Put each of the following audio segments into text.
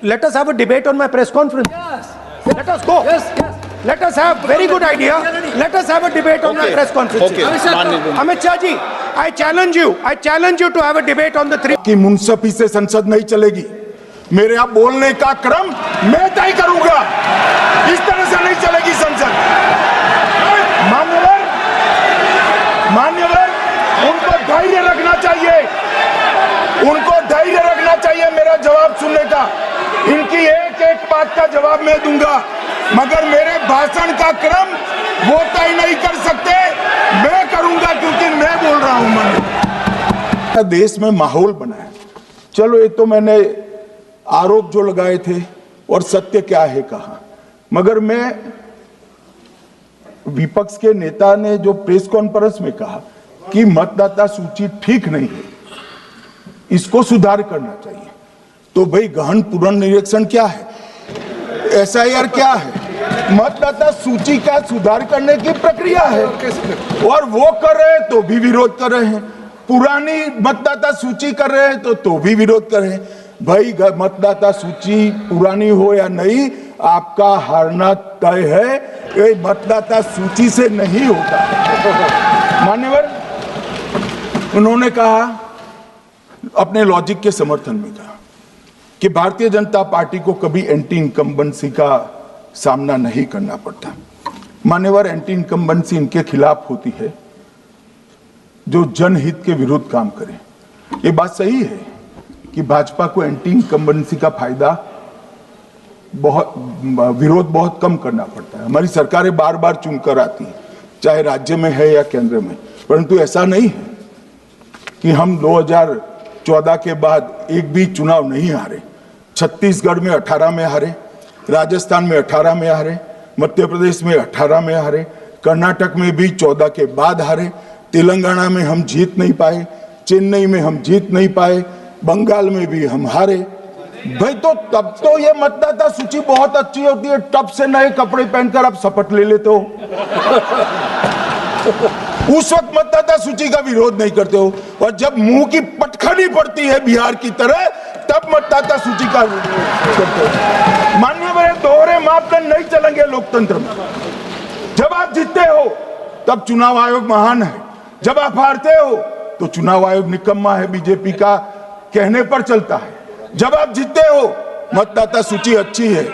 let us have a debate on my press conference. Yes. Let us go. Yes, yes. Let us have very good idea. Let us have a debate on my press conference. Okay. Amit Shah ji, I challenge you to have a debate on the three. कि मुंसफी से संसद नहीं चलेगी, मेरे यहाँ बोलने का क्रम मैं तय करूंगा, इस तरह से नहीं चलेगी संसद। मान्यवर, उनको धैर्य रखना चाहिए, उनको धैर्य रखना चाहिए मेरा जवाब सुनने का। इनकी एक एक बात का जवाब मैं दूंगा, मगर मेरे भाषण का क्रम वो तय नहीं कर सकते, मैं करूंगा क्योंकि मैं बोल रहा हूं। मान्यवर, देश में माहौल बना है। चलो ये तो मैंने आरोप जो लगाए थे और सत्य क्या है कहा, मगर मैं विपक्ष के नेता ने जो प्रेस कॉन्फ्रेंस में कहा कि मतदाता सूची ठीक नहीं है, इसको सुधार करना चाहिए, तो भाई गहन पुनर्निरीक्षण क्या है, एसआईआर क्या है, मतदाता सूची का सुधार करने की प्रक्रिया है, और वो कर रहे हैं तो भी विरोध कर रहे हैं, पुरानी मतदाता सूची कर रहे हैं तो भी विरोध कर रहे हैं। भाई मतदाता सूची पुरानी हो या नहीं, आपका हारना तय है, ये मतदाता सूची से नहीं होता। मान्यवर, उन्होंने कहा अपने लॉजिक के समर्थन में कहा कि भारतीय जनता पार्टी को कभी एंटी इनकम्बेंसी का सामना नहीं करना पड़ता। मान्यवर, एंटी इनकम्बेंसी इनके खिलाफ होती है जो जनहित के विरुद्ध काम करे। ये बात सही है कि भाजपा को एंटी इनकम्बेंसी का फायदा विरोध बहुत कम करना पड़ता है। हमारी सरकारें बार बार चुनकर आती हैं, चाहे राज्य में है या केंद्र में, परंतु ऐसा नहीं है कि हम 2014 के बाद एक भी चुनाव नहीं हारे। छत्तीसगढ़ में 18 में हारे, राजस्थान में 18 में हारे, मध्य प्रदेश में 18 में हारे, कर्नाटक में भी 14 के बाद हारे, तेलंगाना में हम जीत नहीं पाए, चेन्नई में हम जीत नहीं पाए, बंगाल में भी हम हारे। भाई तो तब तो ये मतदाता सूची बहुत अच्छी होती है, तब से नए कपड़े पहनकर आप शपथ ले लेते हो। उस वक्त मतदाता सूची का विरोध नहीं करते हो, और जब मुंह की पटखनी पड़ती है बिहार की तरह, तब मतदाता सूची का विरोध करते हो। मान्यवर, दोहरे मापदंड नहीं चलेंगे लोकतंत्र में। जब आप जीतते हो तब चुनाव आयोग महान है, जब आप हारते हो तो चुनाव आयोग निकम्मा है, बीजेपी का कहने पर चलता है। जब आप जीतते हो मतदाता सूची अच्छी है,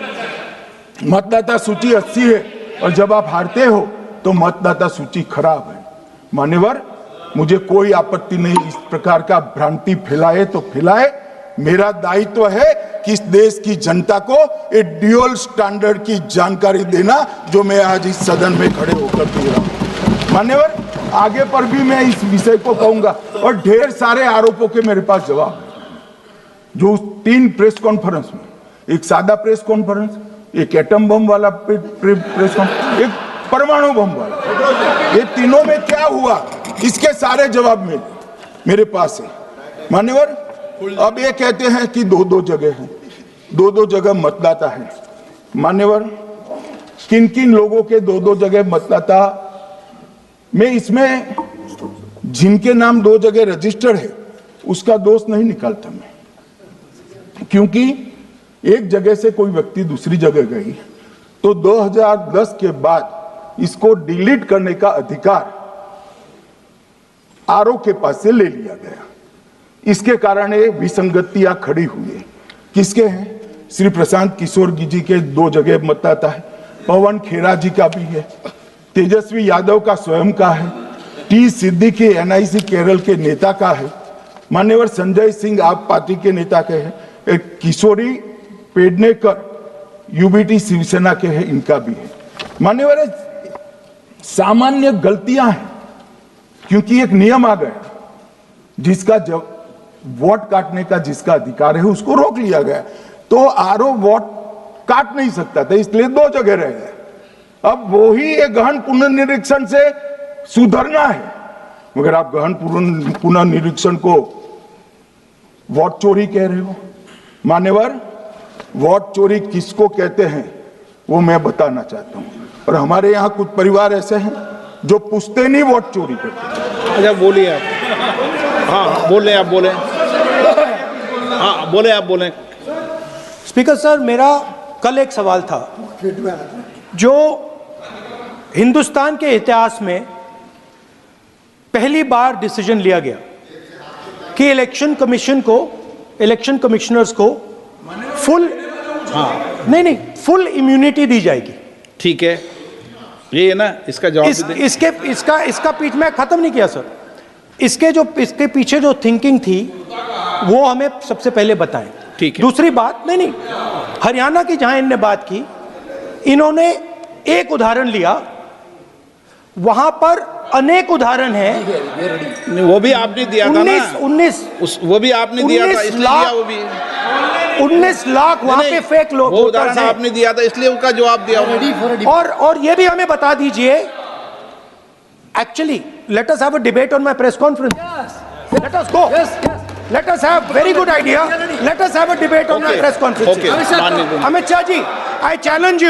मतदाता सूची अच्छी है, और जब आप हारते हो तो मतदाता सूची खराब है। मान्यवर, मुझे कोई आपत्ति नहीं, इस प्रकार का भ्रांति फैलाए तो फैलाए, मेरा दायित्व है कि इस देश की जनता को एक ड्यूअल स्टैंडर्ड की जानकारी देना, जो मैं आज इस सदन में खड़े होकर दे रहा हूं। मान्यवर, आगे पर भी मैं इस विषय को कहूंगा, और ढेर सारे आरोपों के मेरे पास जवाब है, जो 3 प्रेस कॉन्फ्रेंस में, एक सादा प्रेस कॉन्फ्रेंस, एक एटम बम वाला प्रेस कॉन्फ्रेंस, एक परमाणु बम वाला, ये तीनों में क्या हुआ, इसके सारे जवाब मेरे पास है। मान्यवर, अब ये कहते हैं कि 2-2 जगह है, 2-2 जगह मतदाता है। मान्यवर, किन किन लोगों के 2-2 जगह मतदाता, मैं इसमें जिनके नाम 2 जगह रजिस्टर्ड है उसका दोष नहीं निकालता मैं, क्योंकि एक जगह से कोई व्यक्ति दूसरी जगह गई तो 2010 के बाद इसको डिलीट करने का अधिकार आरओ के पास से ले लिया गया। इसके कारण ये विसंगतियां खड़ी हुई है। किसके हैं? श्री प्रशांत किशोर जी के 2 जगह मतदाता है, पवन खेरा जी का भी है, तेजस्वी यादव का स्वयं का है, टी सिद्दीकी एनआईसी केरल के नेता का है, मान्यवर संजय सिंह आप पार्टी के नेता के हैं, एक किशोरी पेडनेकर यूबीटी शिवसेना के हैं, इनका भी है। मान्यवर, सामान्य गलतियां हैं, क्योंकि एक नियम आ गया, जिसका जब वोट काटने का जिसका अधिकार है उसको रोक लिया गया, तो आरओ वोट काट नहीं सकता था, इसलिए 2 जगह रह गए। अब वही एक गहन पुनर्निरीक्षण से सुधरना है, मगर आप गहन पुनर्निरीक्षण को वोट चोरी कह रहे हो। मान्यवर, वोट चोरी किसको कहते हैं वो मैं बताना चाहता हूं, और हमारे यहाँ कुछ परिवार ऐसे हैं जो पुश्तैनी वोट चोरी करते हैं। अच्छा, बोलिए आप। हाँ, बोले आप, बोले। हाँ, बोले आप, बोले। स्पीकर सर, मेरा कल एक सवाल था जो हिंदुस्तान के इतिहास में पहली बार डिसीजन लिया गया कि इलेक्शन कमिश्नर्स को फुल फुल इम्यूनिटी दी जाएगी। ठीक है, ये है ना, इसका जवाब इसका पीछ मैं खत्म नहीं किया सर। इसके पीछे जो थिंकिंग थी वो हमें सबसे पहले बताएं। ठीक है। दूसरी बात, नहीं, हरियाणा की जहां इन्होंने बात की, इन्होंने एक उदाहरण लिया, वहां पर अनेक उदाहरण हैं। वो भी आपने दिया था ना, 19 वो भी आपने दिया था, इसलिए दिया वो भी 19 लाख वहां पे फेक लोग, वो उदाहरण आपने दिया था, इसलिए उसका जवाब दिया। और ये भी हमें बता दीजिए, actually let us have a debate on my press conference. Let us go. Let us have very good idea. Let us have a debate on my press conference. Okay. Amit Shah ji, I challenge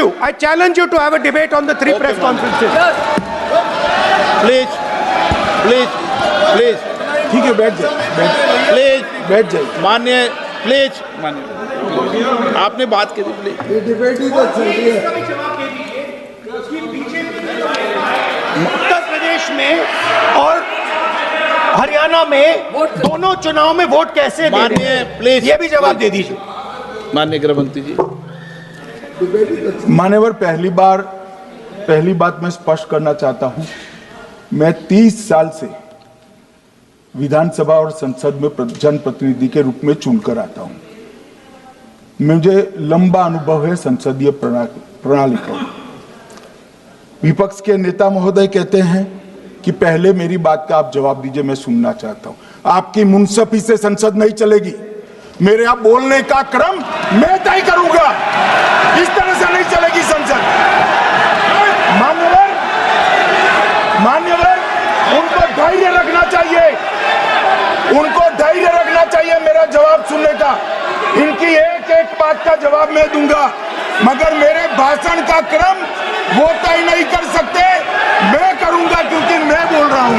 you to have a debate on the 3 press conferences. Please. ठीक है, बैठ जाए, please बैठ जाए। माननीय, माननीय, आपने बात की थी, प्लीज। डिबेट ही तो चल रही है। उत्तर प्रदेश में और हरियाणा में दोनों चुनाव में वोट कैसे दे रहे हैं? प्लीज ये भी जवाब दे दीजिए। माननीय गृह मंत्री जी। मान्यवर, पहली बात मैं स्पष्ट करना चाहता हूं, मैं 30 साल से विधानसभा और संसद में जनप्रतिनिधि के रूप में चुनकर आता हूं। मुझे लंबा अनुभव है संसदीय प्रणाली का। विपक्ष के नेता महोदय कहते हैं कि पहले मेरी बात का आप जवाब दीजिए, मैं सुनना चाहता हूं। आपकी मुनसफी से संसद नहीं चलेगी। मेरे आप बोलने का क्रम मैं तय करूंगा, इस तरह से नहीं चलेगी संसद। मान्यवर, उनको धैर्य रखना चाहिए, मेरा जवाब सुनने का। इनकी एक एक बात का जवाब मैं दूंगा, मगर मेरे भाषण का क्रम वो तय नहीं कर सकते, मैं करूंगा, क्योंकि मैं बोल रहा हूं।